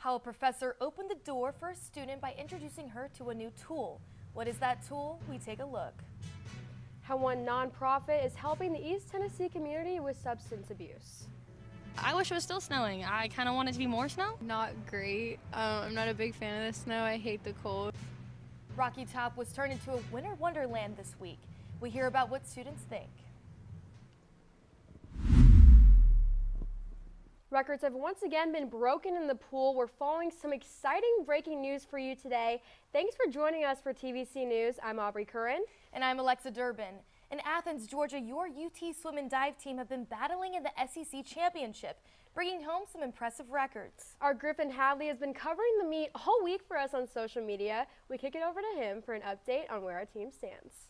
how a professor opened the door for a student by introducing her to a new tool. What is that tool? We take a look. How one nonprofit is helping the East Tennessee community with substance abuse. I wish it was still snowing. I kind of want it to be more snow. Not great. I'm not a big fan of the snow. I hate the cold. Rocky Top was turned into a winter wonderland this week. We hear about what students think. Records have once again been broken in the pool. We're following some exciting breaking news for you today. Thanks for joining us for TVC News. I'm Aubrey Curran. And I'm Alexa Durbin. In Athens, Georgia, your UT swim and dive team have been battling in the SEC Championship, bringing home some impressive records. Our Griffin Hadley has been covering the meet all week for us on social media. We kick it over to him for an update on where our team stands.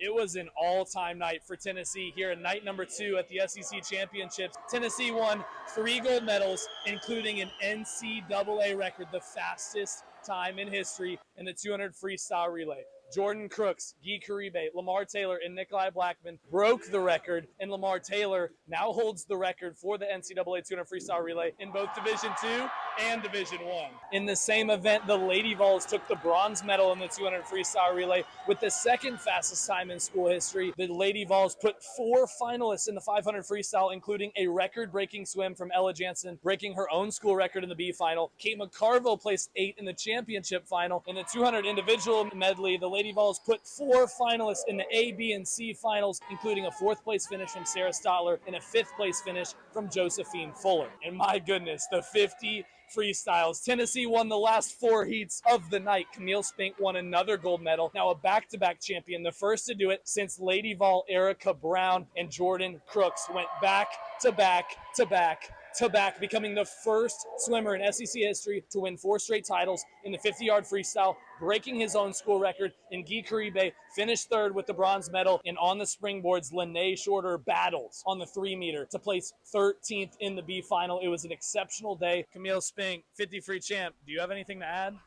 It was an all-time night for Tennessee here in night number 2 at the SEC Championships. Tennessee won 3 gold medals, including an NCAA record, the fastest time in history in the 200 freestyle relay. Jordan Crooks, Guy Caribe, Lamar Taylor, and Nikolai Blackman broke the record, and Lamar Taylor now holds the record for the NCAA 200 freestyle relay in both Division II and Division I. In the same event, the Lady Vols took the bronze medal in the 200 freestyle relay with the second fastest time in school history. The Lady Vols put 4 finalists in the 500 freestyle, including a record-breaking swim from Ella Jansen, breaking her own school record in the B final. Kate McCarville placed 8 in the championship final. In the 200 individual medley, the Lady Vols put 4 finalists in the A, B, and C finals, including a 4th place finish from Sarah Stotler and a 5th place finish from Josephine Fuller. And my goodness, the 50 freestyles. Tennessee won the last 4 heats of the night. Camille Spink won another gold medal, now a back-to-back champion, the first to do it since Lady Vol Erica Brown and Jordan Crooks went back-to-back-to-back-to-back, becoming the first swimmer in SEC history to win 4 straight titles in the 50-yard freestyle, breaking his own school record. And Guy Caribe finished 3rd with the bronze medal. And on the springboards, Lene Shorter battles on the 3-meter to place 13th in the B final. It was an exceptional day. Camille Spink, 50 free champ. Do you have anything to add?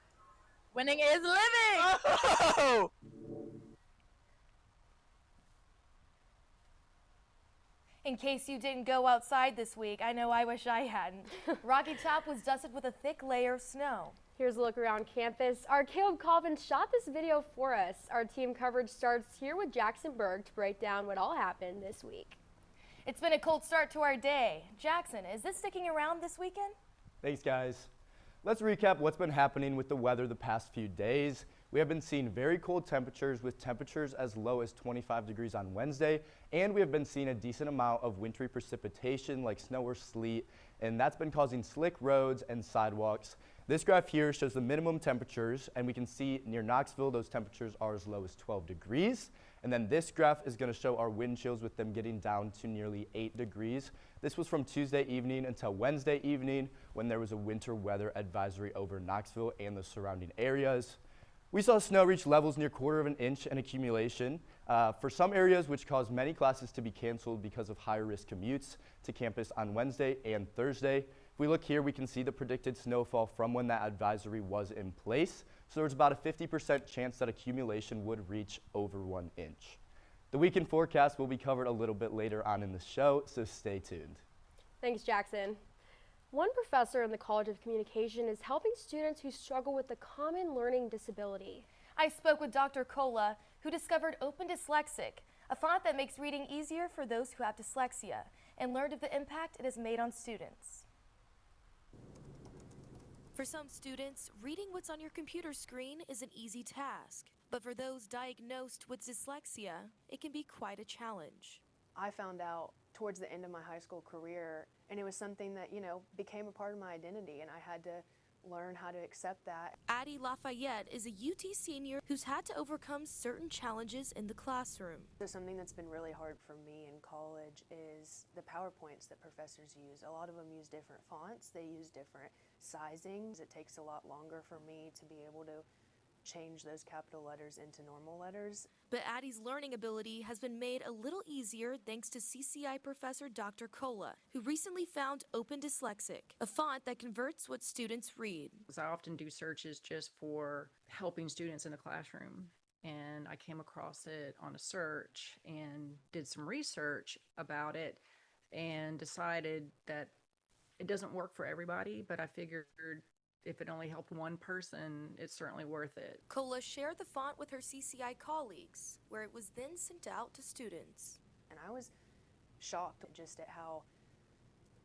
Winning is living! Oh! In case you didn't go outside this week, I know I wish I hadn't. Rocky Top was dusted with a thick layer of snow. Here's a look around campus. Our Caleb Colvin shot this video for us. Our team coverage starts here with Jackson Berg to break down what all happened this week. It's been a cold start to our day. Jackson, is this sticking around this weekend? Thanks, guys. Let's recap what's been happening with the weather the past few days. We have been seeing very cold temperatures with temperatures as low as 25 degrees on Wednesday, and we have been seeing a decent amount of wintry precipitation like snow or sleet, and that's been causing slick roads and sidewalks. This graph here shows the minimum temperatures, and we can see near Knoxville those temperatures are as low as 12 degrees. And then this graph is going to show our wind chills with them getting down to nearly 8 degrees. This was from Tuesday evening until Wednesday evening when there was a winter weather advisory over Knoxville and the surrounding areas. We saw snow reach levels near 1/4 of an inch in accumulation for some areas, which caused many classes to be canceled because of higher risk commutes to campus on Wednesday and Thursday. If we look here, we can see the predicted snowfall from when that advisory was in place. So there's about a 50% chance that accumulation would reach over 1 inch. The weekend forecast will be covered a little bit later on in the show, so stay tuned. Thanks, Jackson. One professor in the College of Communication is helping students who struggle with a common learning disability. I spoke with Dr. Kola, who discovered Open Dyslexic, a font that makes reading easier for those who have dyslexia, and learned of the impact it has made on students. For some students, reading what's on your computer screen is an easy task. But for those diagnosed with dyslexia, it can be quite a challenge. I found out towards the end of my high school career, and it was something that, became a part of my identity, and I had to learn how to accept that. Addie Lafayette is a UT senior who's had to overcome certain challenges in the classroom. So something that's been really hard for me in college is the PowerPoints that professors use. A lot of them use different fonts, they use different sizings. It takes a lot longer for me to be able to change those capital letters into normal letters. But Addie's learning ability has been made a little easier thanks to CCI professor Dr. Kola, who recently found Open Dyslexic, a font that converts what students read. I often do searches just for helping students in the classroom, and I came across it on a search and did some research about it and decided that it doesn't work for everybody, but I figured if it only helped one person, it's certainly worth it. Cola shared the font with her CCI colleagues, where it was then sent out to students. And I was shocked just at how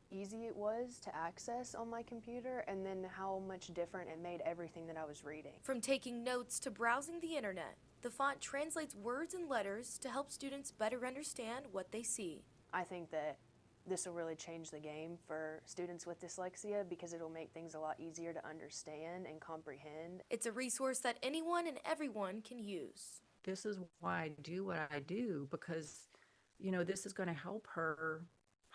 easy it was to access on my computer, and then how much different it made everything that I was reading. From taking notes to browsing the internet, the font translates words and letters to help students better understand what they see. I think that this will really change the game for students with dyslexia because it'll make things a lot easier to understand and comprehend. It's a resource that anyone and everyone can use. This is why I do what I do, because, you know, this is going to help her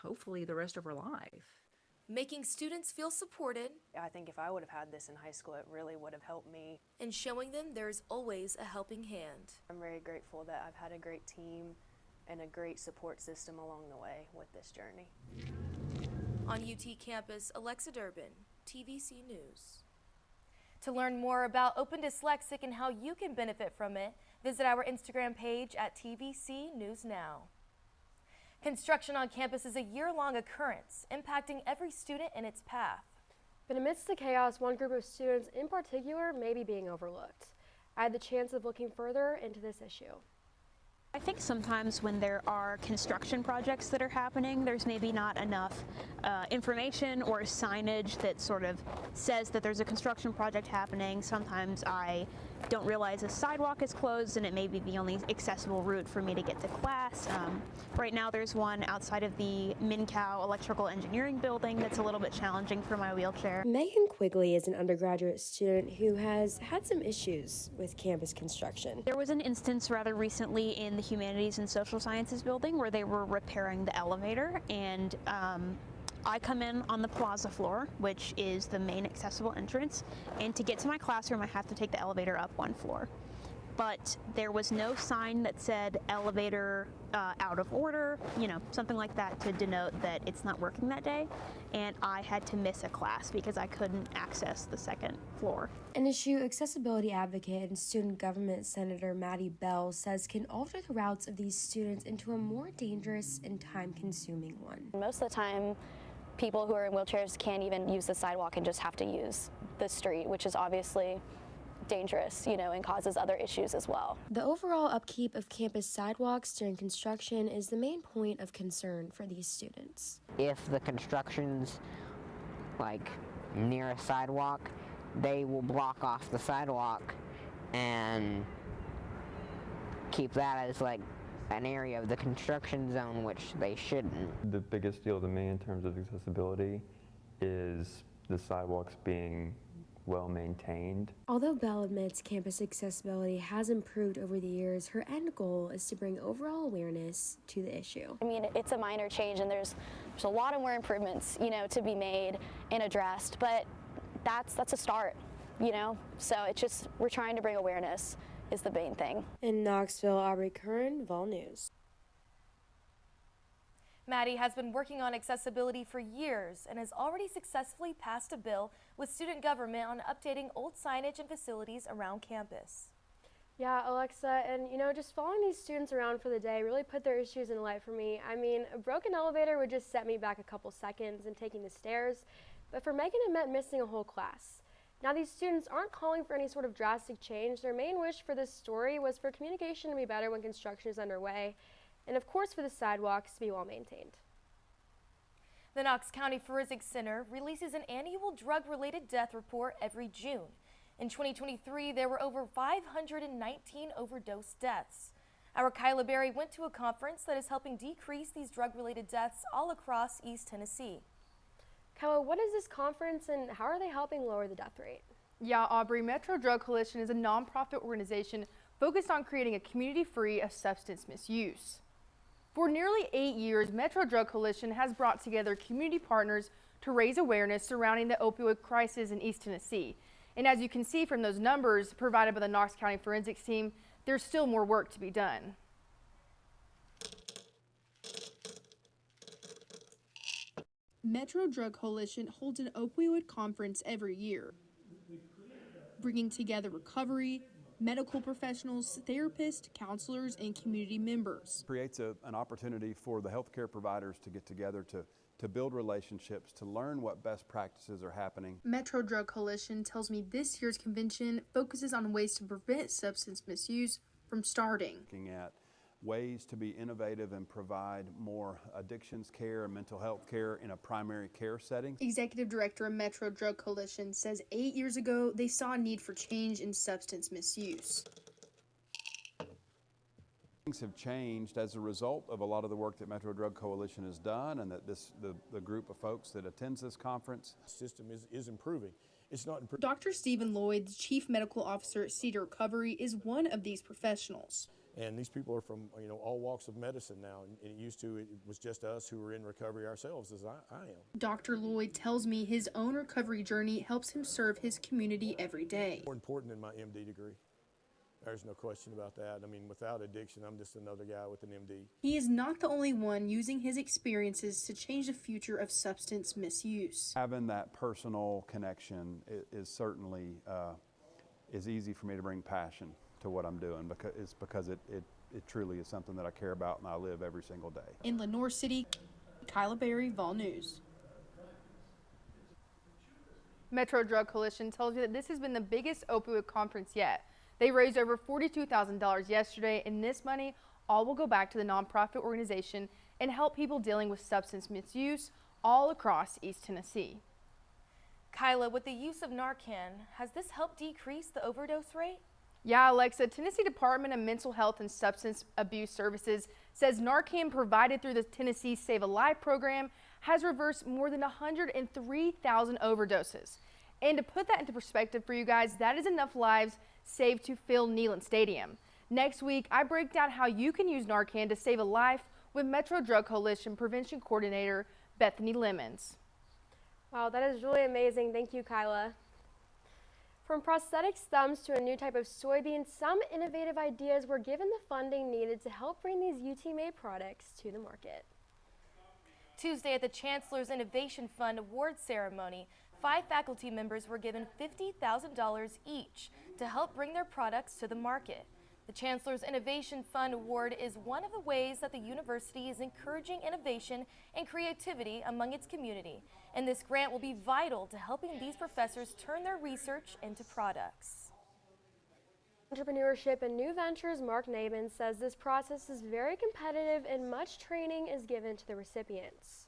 hopefully the rest of her life. Making students feel supported. I think if I would have had this in high school, it really would have helped me. And showing them there's always a helping hand. I'm very grateful that I've had a great team and a great support system along the way with this journey. On UT campus, Alexa Durbin, TVC News. To learn more about Open Dyslexic and how you can benefit from it, visit our Instagram page at TVC News Now. Construction on campus is a year-long occurrence, impacting every student in its path. But amidst the chaos, one group of students in particular may be being overlooked. I had the chance of looking further into this issue. I think sometimes when there are construction projects that are happening, there's maybe not enough information or signage that sort of says that there's a construction project happening. Sometimes I don't realize a sidewalk is closed and it may be the only accessible route for me to get to class. Right now there's one outside of the Mincow Electrical Engineering building that's a little bit challenging for my wheelchair. Megan Quigley is an undergraduate student who has had some issues with campus construction. There was an instance rather recently in the Humanities and Social Sciences building where they were repairing the elevator, and I come in on the plaza floor, which is the main accessible entrance, and to get to my classroom I have to take the elevator up one floor. But there was no sign that said elevator out of order, you know, something like that to denote that it's not working that day, and I had to miss a class because I couldn't access the second floor. An issue accessibility advocate and student government Senator Maddie Bell says can alter the routes of these students into a more dangerous and time-consuming one. Most of the time, people who are in wheelchairs can't even use the sidewalk and just have to use the street, which is obviously dangerous, you know, and causes other issues as well. The overall upkeep of campus sidewalks during construction is the main point of concern for these students. If the construction's like near a sidewalk, they will block off the sidewalk and keep that as like an area of the construction zone, which they shouldn't. The biggest deal to me in terms of accessibility is the sidewalks being well maintained. Although Bell admits campus accessibility has improved over the years, her end goal is to bring overall awareness to the issue. I mean, it's a minor change and there's a lot of more improvements, you know, to be made and addressed, but that's a start, you know? So it's just, we're trying to bring awareness is the main thing. In Knoxville, Aubrey Curran, Vol News. Maddie has been working on accessibility for years and has already successfully passed a bill with student government on updating old signage and facilities around campus. Yeah, Alexa, and you know, just following these students around for the day really put their issues in light for me. I mean, a broken elevator would just set me back a couple seconds in taking the stairs, but for Megan it meant missing a whole class. Now, these students aren't calling for any sort of drastic change. Their main wish for this story was for communication to be better when construction is underway, and of course for the sidewalks to be well maintained. The Knox County Forensic Center releases an annual drug-related death report every June. In 2023, there were over 519 overdose deaths. Our Kyla Berry went to a conference that is helping decrease these drug-related deaths all across East Tennessee. Kyla, what is this conference and how are they helping lower the death rate? Yeah, Aubrey, Metro Drug Coalition is a nonprofit organization focused on creating a community free of substance misuse. For nearly 8 years, Metro Drug Coalition has brought together community partners to raise awareness surrounding the opioid crisis in East Tennessee. And as you can see from those numbers provided by the Knox County Forensics team, there's still more work to be done. Metro Drug Coalition holds an opioid conference every year, bringing together recovery, medical professionals, therapists, counselors, and community members. Creates an opportunity for the healthcare providers to get together to to build relationships, to learn what best practices are happening. Metro Drug Coalition tells me this year's convention focuses on ways to prevent substance misuse from starting. Looking at ways to be innovative and provide more addictions care and mental health care in a primary care setting. Executive Director of Metro Drug Coalition says 8 years ago they saw a need for change in substance misuse. Things have changed as a result of a lot of the work that Metro Drug Coalition has done, and that the group of folks that attends this conference. System is improving. It's not improving. Dr. Stephen Lloyd, the Chief Medical Officer at Cedar Recovery, is one of these professionals. And these people are from all walks of medicine now. And it was just us who were in recovery ourselves, as I am. Dr. Lloyd tells me his own recovery journey helps him serve his community every day. More important than my MD degree. There's no question about that. I mean, without addiction, I'm just another guy with an MD. He is not the only one using his experiences to change the future of substance misuse. Having that personal connection is certainly is easy for me to bring passion to what I'm doing, because it truly is something that I care about and I live every single day. In Lenoir City, Kyla Berry, Vol News. Metro Drug Coalition tells you that this has been the biggest opioid conference yet. They raised over $42,000 yesterday, and this money all will go back to the nonprofit organization and help people dealing with substance misuse all across East Tennessee. Kyla, with the use of Narcan, has this helped decrease the overdose rate? Yeah, Alexa, Tennessee Department of Mental Health and Substance Abuse Services says Narcan provided through the Tennessee Save a Life program has reversed more than 103,000 overdoses. And to put that into perspective for you guys, that is enough lives saved to fill Neyland Stadium. Next week, I break down how you can use Narcan to save a life with Metro Drug Coalition Prevention Coordinator Bethany Lemons. Wow, that is really amazing. Thank you, Kyla. From prosthetic thumbs to a new type of soybean, some innovative ideas were given the funding needed to help bring these UT-made products to the market. Tuesday at the Chancellor's Innovation Fund award ceremony, 5 faculty members were given $50,000 each to help bring their products to the market. The Chancellor's Innovation Fund Award is one of the ways that the university is encouraging innovation and creativity among its community, and this grant will be vital to helping these professors turn their research into products. Entrepreneurship and New Ventures, Mark Nabin, says this process is very competitive and much training is given to the recipients.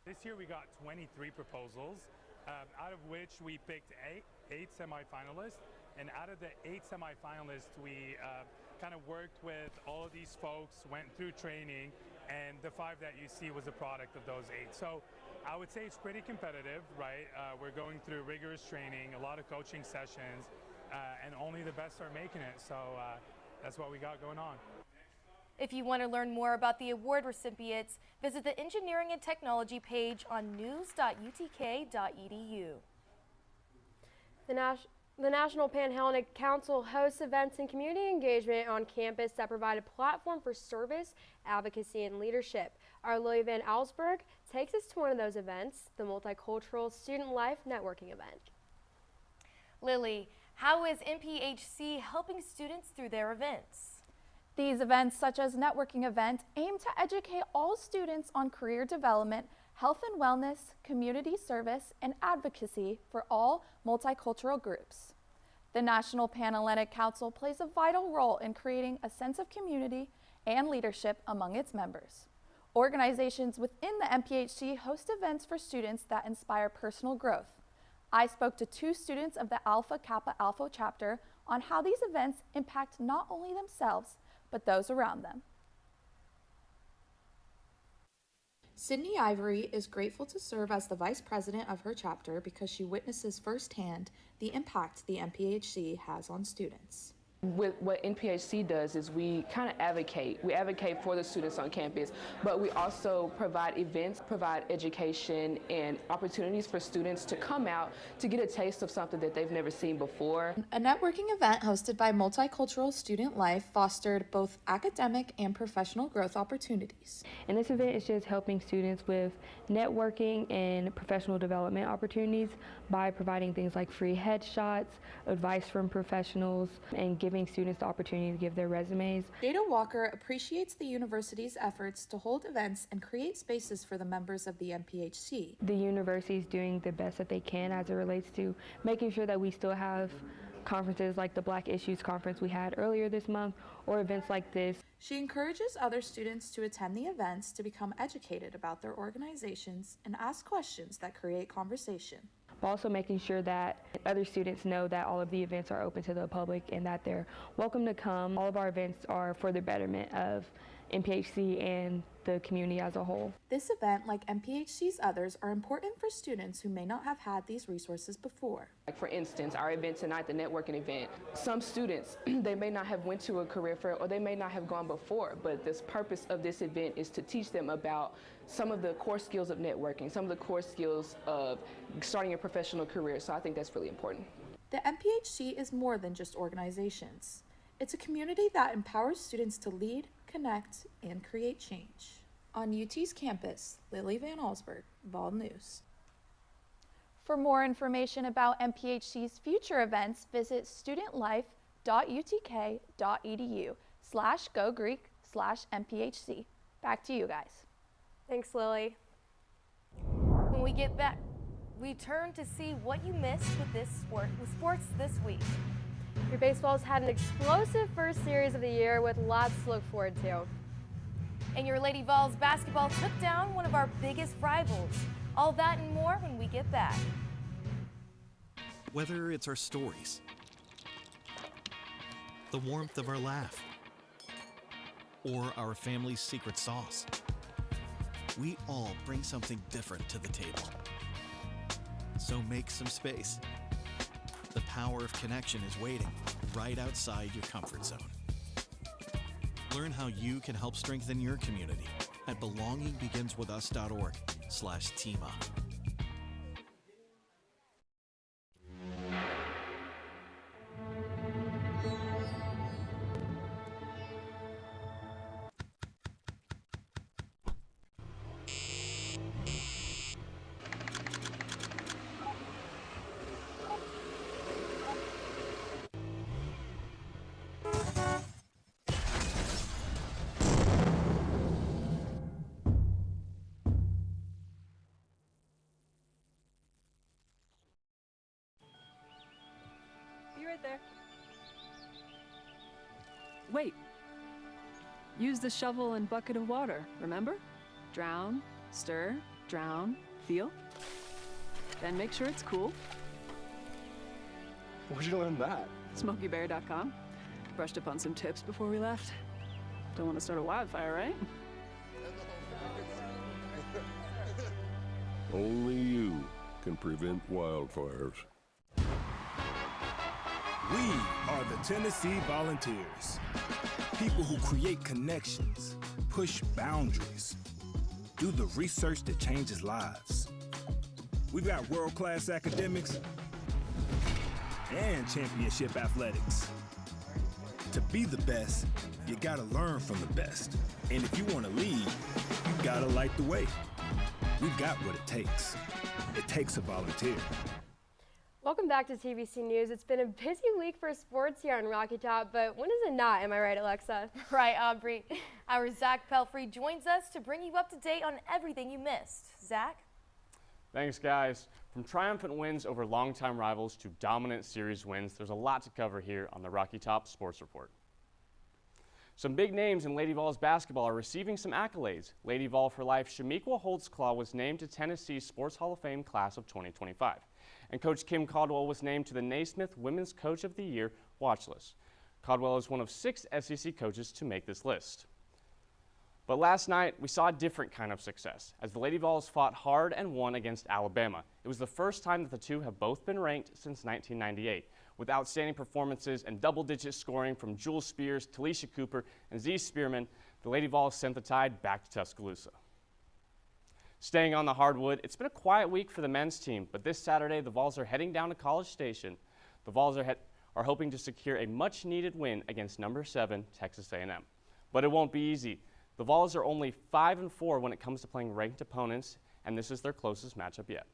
This year we got 23 proposals, out of which we picked eight semifinalists. And out of the 8 semifinalists, we kind of worked with all of these folks, went through training, and the 5 that you see was a product of those 8. So I would say it's pretty competitive, right? We're going through rigorous training, a lot of coaching sessions, and only the best are making it. So that's what we got going on. If you want to learn more about the award recipients, visit the Engineering and Technology page on news.utk.edu. The National Panhellenic Council hosts events and community engagement on campus that provide a platform for service, advocacy, and leadership. Our Lily Van Alsberg takes us to one of those events, the Multicultural Student Life Networking event. Lily, how is NPHC helping students through their events? These events, such as networking event, aim to educate all students on career development, health and wellness, community service, and advocacy for all multicultural groups. The National Panhellenic Council plays a vital role in creating a sense of community and leadership among its members. Organizations within the NPHC host events for students that inspire personal growth. I spoke to 2 students of the Alpha Kappa Alpha chapter on how these events impact not only themselves, but those around them. Sydney Ivory is grateful to serve as the vice president of her chapter because she witnesses firsthand the impact the NPHC has on students. With what NPHC does is we kind of advocate. We advocate for the students on campus, but we also provide events, provide education and opportunities for students to come out to get a taste of something that they've never seen before. A networking event hosted by Multicultural Student Life fostered both academic and professional growth opportunities. And this event is just helping students with networking and professional development opportunities by providing things like free headshots, advice from professionals, and giving giving students the opportunity to give their resumes. Jada Walker appreciates the university's efforts to hold events and create spaces for the members of the MPHC. The university is doing the best that they can as it relates to making sure that we still have conferences like the Black Issues Conference we had earlier this month, or events like this. She encourages other students to attend the events to become educated about their organizations and ask questions that create conversation. But also making sure that other students know that all of the events are open to the public and that they're welcome to come. All of our events are for the betterment of MPHC and the community as a whole. This event, like MPHC's others, are important for students who may not have had these resources before. Like for instance, our event tonight, the networking event, some students, they may not have went to a career fair or they may not have gone before, but this purpose of this event is to teach them about some of the core skills of networking, some of the core skills of starting a professional career, so I think that's really important. The MPHC is more than just organizations. It's a community that empowers students to lead, connect, and create change. On UT's campus, Lily Van Allsburg, Vol News. For more information about MPHC's future events, visit studentlife.utk.edu/GoGreek/MPHC. Back to you guys. Thanks, Lily. When we get back, we turn to see what you missed with sports this week. Your baseball's had an explosive first series of the year with lots to look forward to. And your Lady Vols basketball took down one of our biggest rivals. All that and more when we get back. Whether it's our stories, the warmth of our laugh, or our family's secret sauce, we all bring something different to the table. So make some space. The power of connection is waiting right outside your comfort zone. Learn how you can help strengthen your community at belongingbeginswithus.org/teamup. Right there. Wait. Use the shovel and bucket of water, remember? Drown, stir, drown, feel. Then make sure it's cool. Where'd you learn that? SmokeyBear.com. Brushed up on some tips before we left. Don't want to start a wildfire, right? Only you can prevent wildfires. We are the Tennessee Volunteers. People who create connections, push boundaries, do the research that changes lives. We've got world-class academics and championship athletics. To be the best, you gotta learn from the best. And if you wanna lead, you gotta light the way. We've got what it takes. It takes a volunteer. Welcome back to TVC News. It's been a busy week for sports here on Rocky Top, but when is it not? Am I right, Alexa? Right, Aubrey. Our Zach Pelfrey joins us to bring you up to date on everything you missed. Zach? Thanks, guys. From triumphant wins over longtime rivals to dominant series wins, there's a lot to cover here on the Rocky Top Sports Report. Some big names in Lady Vols basketball are receiving some accolades. Lady Vol for Life Shamiqua Holtzclaw was named to Tennessee's Sports Hall of Fame class of 2025. And Coach Kim Caldwell was named to the Naismith Women's Coach of the Year watch list. Caldwell is one of 6 SEC coaches to make this list. But last night, we saw a different kind of success, as the Lady Vols fought hard and won against Alabama. It was the first time that the two have both been ranked since 1998. With outstanding performances and double-digit scoring from Jules Spears, Talisha Cooper, and Z Spearman, the Lady Vols sent the Tide back to Tuscaloosa. Staying on the hardwood, it's been a quiet week for the men's team, but this Saturday the Vols are heading down to College Station. The Vols are hoping to secure a much-needed win against number 7 Texas A&M. But it won't be easy. The Vols are only 5-4 when it comes to playing ranked opponents, and this is their closest matchup yet.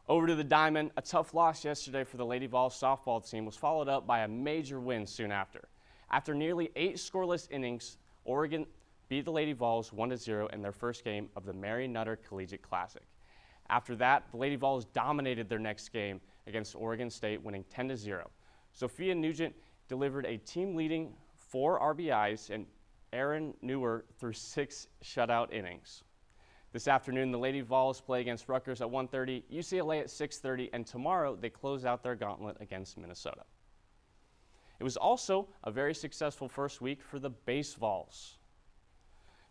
Over to the Diamond, a tough loss yesterday for the Lady Vols softball team was followed up by a major win soon after. After nearly 8 scoreless innings, Oregon beat the Lady Vols 1-0 in their first game of the Mary Nutter Collegiate Classic. After that, the Lady Vols dominated their next game against Oregon State, winning 10-0. Sophia Nugent delivered a team-leading 4 RBIs, and Aaron Newer threw 6 shutout innings. This afternoon, the Lady Vols play against Rutgers at 1:30, UCLA at 6:30, and tomorrow they close out their gauntlet against Minnesota. It was also a very successful first week for the Base Vols.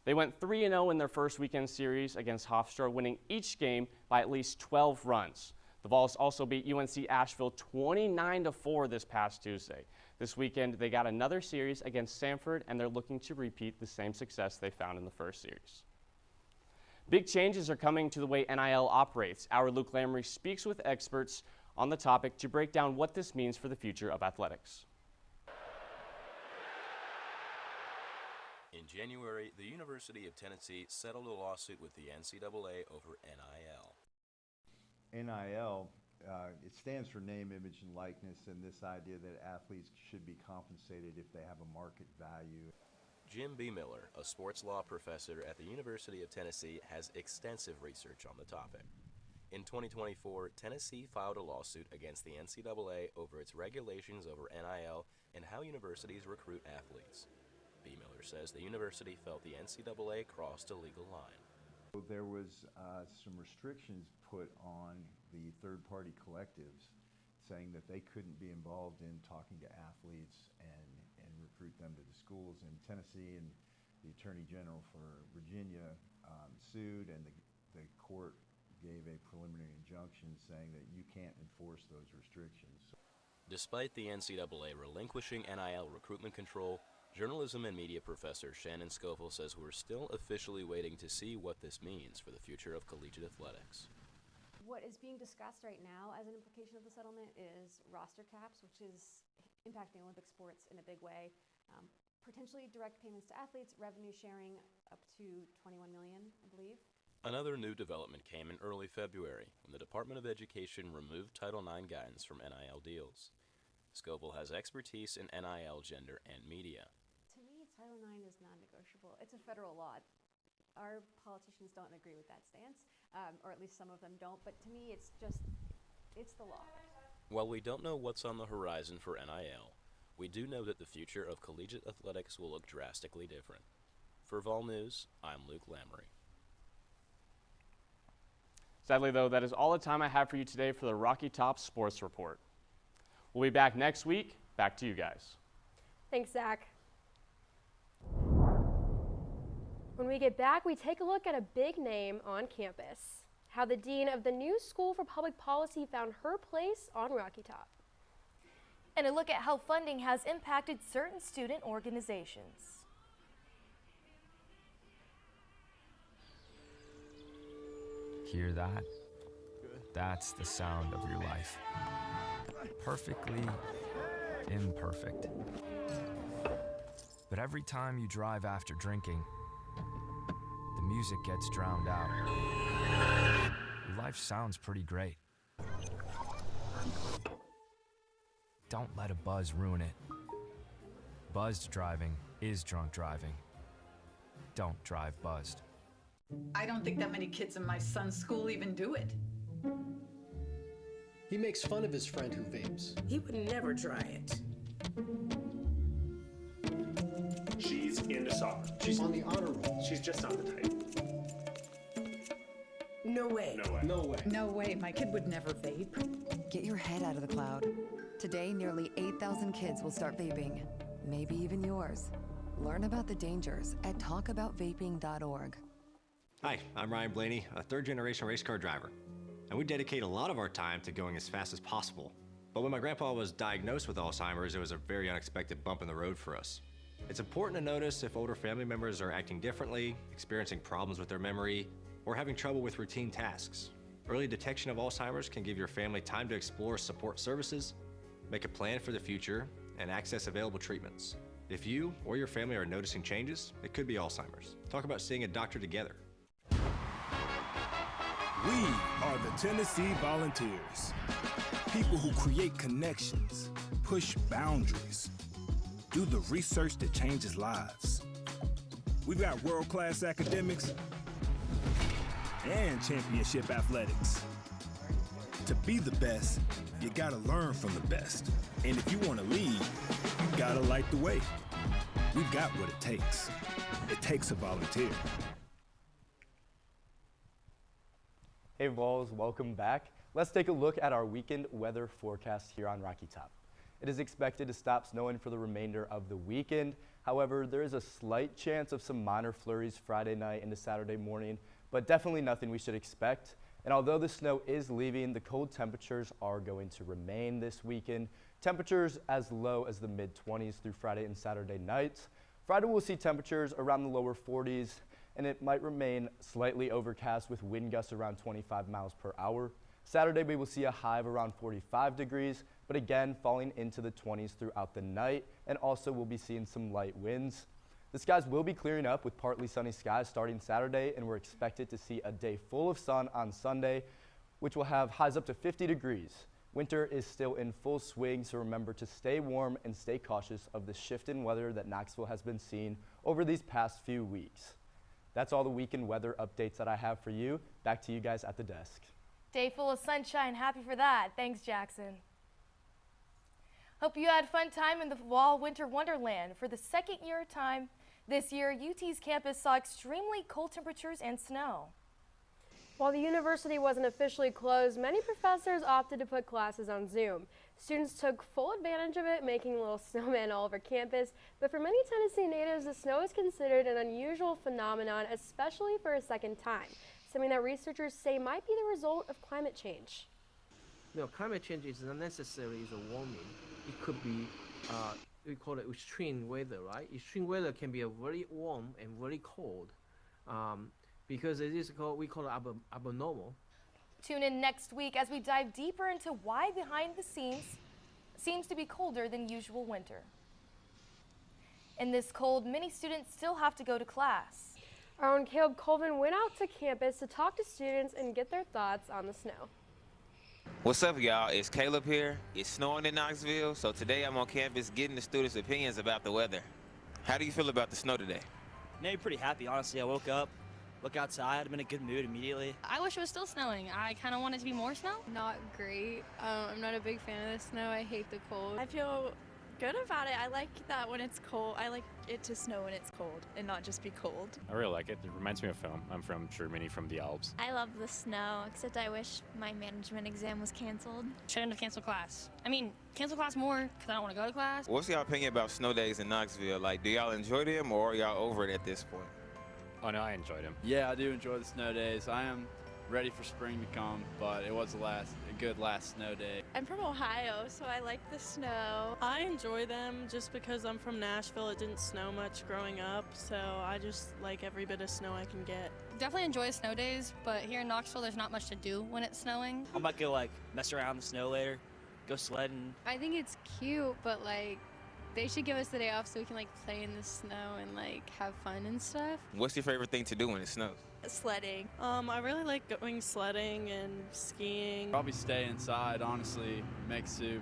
They went 3-0 in their first weekend series against Hofstra, winning each game by at least 12 runs. The Vols also beat UNC Asheville 29-4 this past Tuesday. This weekend, they got another series against Samford, and they're looking to repeat the same success they found in the first series. Big changes are coming to the way NIL operates. Our Luke Lamry speaks with experts on the topic to break down what this means for the future of athletics. In January, the University of Tennessee settled a lawsuit with the NCAA over NIL. NIL, it stands for name, image, and likeness, and this idea that athletes should be compensated if they have a market value. Jim B. Miller, a sports law professor at the University of Tennessee, has extensive research on the topic. In 2024, Tennessee filed a lawsuit against the NCAA over its regulations over NIL and how universities recruit athletes. B. Miller says the university felt the NCAA crossed a legal line. There was some restrictions put on the third-party collectives saying that they couldn't be involved in talking to athletes and recruit them to the schools. In Tennessee, and the Attorney General for Virginia sued, and the court gave a preliminary injunction saying that you can't enforce those restrictions. Despite the NCAA relinquishing NIL recruitment control, journalism and media professor Shannon Scoville says we're still officially waiting to see what this means for the future of collegiate athletics. What is being discussed right now as an implication of the settlement is roster caps, which is impacting Olympic sports in a big way. Potentially direct payments to athletes, revenue sharing up to $21 million, I believe. Another new development came in early February when the Department of Education removed Title IX guidance from NIL deals. Scoville has expertise in NIL, gender, and media. To me, Title IX is non-negotiable. It's a federal law. Our politicians don't agree with that stance, or at least some of them don't, but to me it's the law. While we don't know what's on the horizon for NIL, we do know that the future of collegiate athletics will look drastically different. For Vol News, I'm Luke Lamry. Sadly, though, that is all the time I have for you today for the Rocky Top Sports Report. We'll be back next week. Back to you guys. Thanks, Zach. When we get back, we take a look at a big name on campus. How the dean of the new School for Public Policy found her place on Rocky Top. And a look at how funding has impacted certain student organizations. Hear that? That's the sound of your life. Perfectly imperfect. But every time you drive after drinking, the music gets drowned out. Your life sounds pretty great. Don't let a buzz ruin it. Buzzed driving is drunk driving. Don't drive buzzed. I don't think that many kids in my son's school even do it. He makes fun of his friend who vapes. He would never try it. She's into soccer. She's on the honor roll. She's just not the type. No way. No way. No way. No way, my kid would never vape. Get your head out of the cloud. Today, nearly 8,000 kids will start vaping, maybe even yours. Learn about the dangers at talkaboutvaping.org. Hi, I'm Ryan Blaney, a third-generation race car driver. And we dedicate a lot of our time to going as fast as possible. But when my grandpa was diagnosed with Alzheimer's, it was a very unexpected bump in the road for us. It's important to notice if older family members are acting differently, experiencing problems with their memory, or having trouble with routine tasks. Early detection of Alzheimer's can give your family time to explore support services, make a plan for the future, and access available treatments. If you or your family are noticing changes, it could be Alzheimer's. Talk about seeing a doctor together. We are the Tennessee Volunteers. People who create connections, push boundaries, do the research that changes lives. We've got world-class academics and championship athletics. To be the best, you gotta learn from the best. And if you wanna lead, you gotta light the way. We've got what it takes. It takes a volunteer. Hey Vols, welcome back. Let's take a look at our weekend weather forecast here on Rocky Top. It is expected to stop snowing for the remainder of the weekend. However, there is a slight chance of some minor flurries Friday night into Saturday morning, but definitely nothing we should expect. And although the snow is leaving, the cold temperatures are going to remain this weekend. Temperatures as low as the mid-20s through Friday and Saturday nights. Friday we'll see temperatures around the lower 40s, and it might remain slightly overcast with wind gusts around 25 miles per hour. Saturday we will see a high of around 45 degrees, but again falling into the 20s throughout the night, and also we'll be seeing some light winds. The skies will be clearing up with partly sunny skies starting Saturday, and we're expected to see a day full of sun on Sunday, which will have highs up to 50 degrees. Winter is still in full swing, so remember to stay warm and stay cautious of the shift in weather that Knoxville has been seeing over these past few weeks. That's all the weekend weather updates that I have for you. Back to you guys at the desk. Day full of sunshine. Happy for that. Thanks, Jackson. Hope you had a fun time in the fall winter wonderland. For the second year time this year, UT's campus saw extremely cold temperatures and snow. While the university wasn't officially closed, many professors opted to put classes on Zoom. Students took full advantage of it, making a little snowman all over campus. But for many Tennessee natives, the snow is considered an unusual phenomenon, especially for a second time, something that researchers say might be the result of climate change. You know, climate change is not necessarily a warming. It could be, we call it extreme weather, right? Extreme weather can be a very warm and very cold. Because it is we call it abnormal. Tune in next week as we dive deeper into why behind the scenes seems to be colder than usual winter. In this cold, many students still have to go to class. Our own Caleb Colvin went out to campus to talk to students and get their thoughts on the snow. What's up, y'all? It's Caleb here. It's snowing in Knoxville, so today I'm on campus getting the students' opinions about the weather. How do you feel about the snow today? Maybe pretty happy, honestly. I woke up, look outside, I'm in a good mood immediately. I wish it was still snowing. I kind of want it to be more snow. Not great. I'm not a big fan of the snow. I hate the cold. I feel good about it. I like that when it's cold. I like it to snow when it's cold and not just be cold. I really like it. It reminds me of film. I'm from Germany, from the Alps. I love the snow, except I wish my management exam was canceled. Shouldn't have canceled class. I mean, cancel class more because I don't want to go to class. What's y'all opinion about snow days in Knoxville? Like, do y'all enjoy them or are y'all over it at this point? Oh no, I enjoyed them. Yeah, I do enjoy the snow days. I am ready for spring to come, but it was a good last snow day. I'm from Ohio, so I like the snow. I enjoy them just because I'm from Nashville. It didn't snow much growing up, so I just like every bit of snow I can get. Definitely enjoy snow days, but here in Knoxville, there's not much to do when it's snowing. I might go like mess around in the snow later, go sledding. I think it's cute, but like they should give us the day off so we can like play in the snow and like have fun and stuff. What's your favorite thing to do when it snows? Sledding. I really like going sledding and skiing. Probably stay inside, honestly, make soup,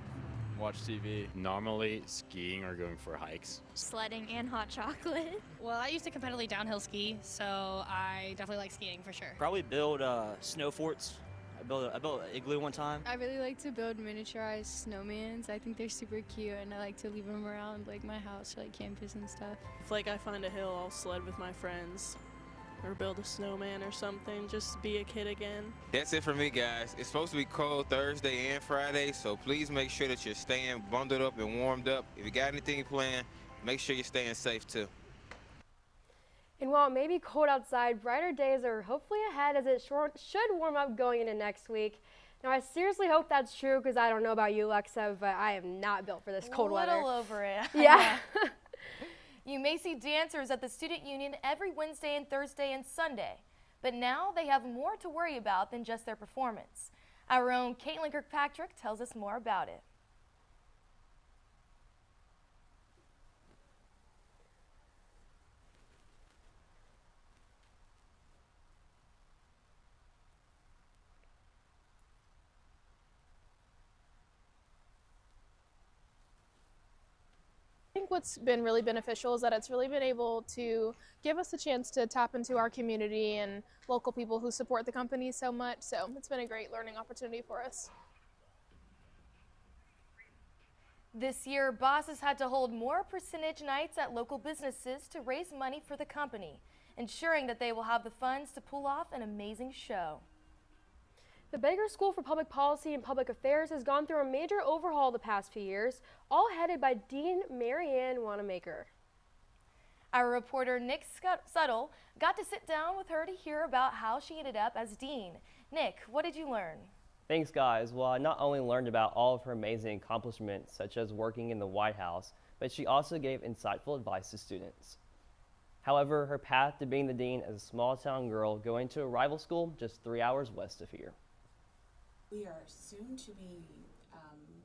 watch TV. Normally skiing or going for hikes. Sledding and hot chocolate. Well, I used to competitively downhill ski, so I definitely like skiing for sure. Probably build snow forts. I built an igloo one time. I really like to build miniaturized snowmans. I think they're super cute, and I like to leave them around like my house or like campus and stuff. If like I find a hill, I'll sled with my friends. Or build a snowman or something, just be a kid again. That's it for me, guys. It's supposed to be cold Thursday and Friday, so please make sure that you're staying bundled up and warmed up. If you got anything planned, make sure you're staying safe too. And while it may be cold outside, brighter days are hopefully ahead as it should warm up going into next week. Now, I seriously hope that's true because I don't know about you, Lexa, but I am not built for this cold weather. A little over it. Yeah. You may see dancers at the Student Union every Wednesday and Thursday and Sunday, but now they have more to worry about than just their performance. Our own Caitlin Kirkpatrick tells us more about it. think what's been really beneficial is that it's really been able to give us a chance to tap into our community and local people who support the company so much. So it's been a great learning opportunity for us. This year, bosses had to hold more percentage nights at local businesses to raise money for the company, ensuring that they will have the funds to pull off an amazing show. The Baker School for Public Policy and Public Affairs has gone through a major overhaul the past few years, all headed by Dean Marianne Wanamaker. Our reporter Nick Suttle got to sit down with her to hear about how she ended up as dean. Nick, what did you learn? Thanks, guys. Well, I not only learned about all of her amazing accomplishments, such as working in the White House, but she also gave insightful advice to students. However, her path to being the dean as a small-town girl going to a rival school just 3 hours west of here. We are soon to be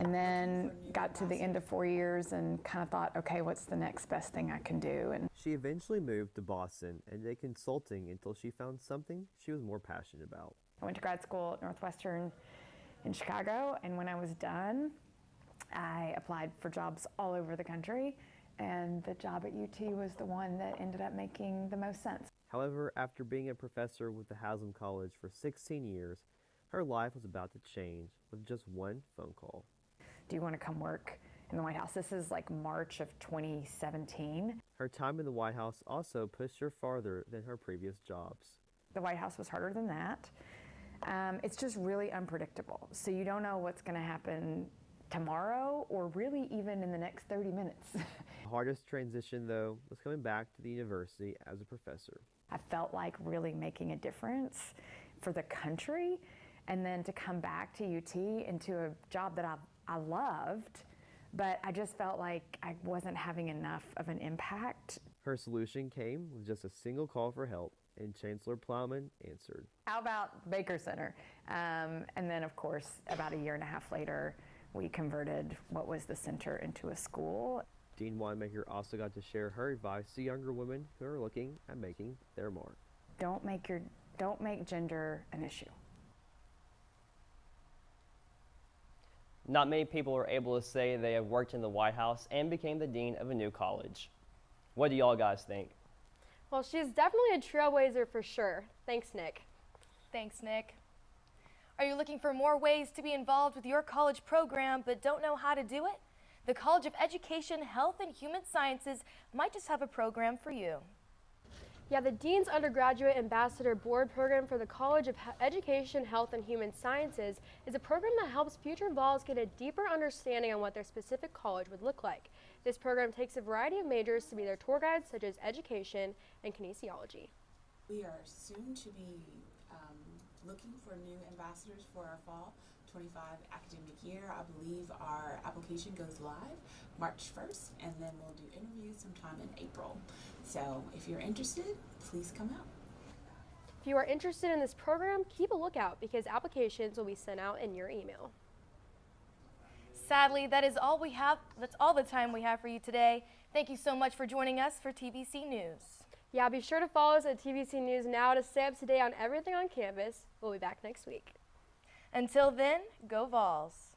and then got to the end of 4 years and kind of thought, okay, what's the next best thing I can do? And she eventually moved to Boston and did consulting until she found something she was more passionate about. I went to grad school at Northwestern in Chicago, and when I was done, I applied for jobs all over the country, and the job at UT was the one that ended up making the most sense. However, after being a professor with the Haslam College for 16 years, her life was about to change with just one phone call. Do you want to come work in the White House? This is like March of 2017. Her time in the White House also pushed her farther than her previous jobs. The White House was harder than that. It's just really unpredictable. So you don't know what's going to happen tomorrow or really even in the next 30 minutes. The hardest transition, though, was coming back to the university as a professor. I felt like really making a difference for the country, and then to come back to UT into a job that I loved, but I just felt like I wasn't having enough of an impact. Her solution came with just a single call for help, and Chancellor Plowman answered. How about Baker Center? And then, of course, about a year and a half later, we converted what was the center into a school. Dean Wanamaker also got to share her advice to younger women who are looking at making their mark. Don't make gender an issue. Not many people are able to say they have worked in the White House and became the dean of a new college. What do y'all guys think? Well, she's definitely a trailblazer for sure. Thanks, Nick. Thanks, Nick. Are you looking for more ways to be involved with your college program but don't know how to do it? The College of Education, Health, and Human Sciences might just have a program for you. Yeah, the Dean's Undergraduate Ambassador Board Program for the College of Education, Health, and Human Sciences is a program that helps future vols get a deeper understanding on what their specific college would look like. This program takes a variety of majors to be their tour guides, such as education and kinesiology. We are soon to be looking for new ambassadors for our fall 25 academic year. I believe our application goes live March 1st, and then we'll do interviews sometime in April. So if you're interested, please come out. If you are interested in this program, keep a lookout because applications will be sent out in your email. Sadly, that is all we have. That's all the time we have for you today. Thank you so much for joining us for TVC News. Yeah, be sure to follow us at TVC News Now to stay up to date on everything on campus. We'll be back next week. Until then, go Vols.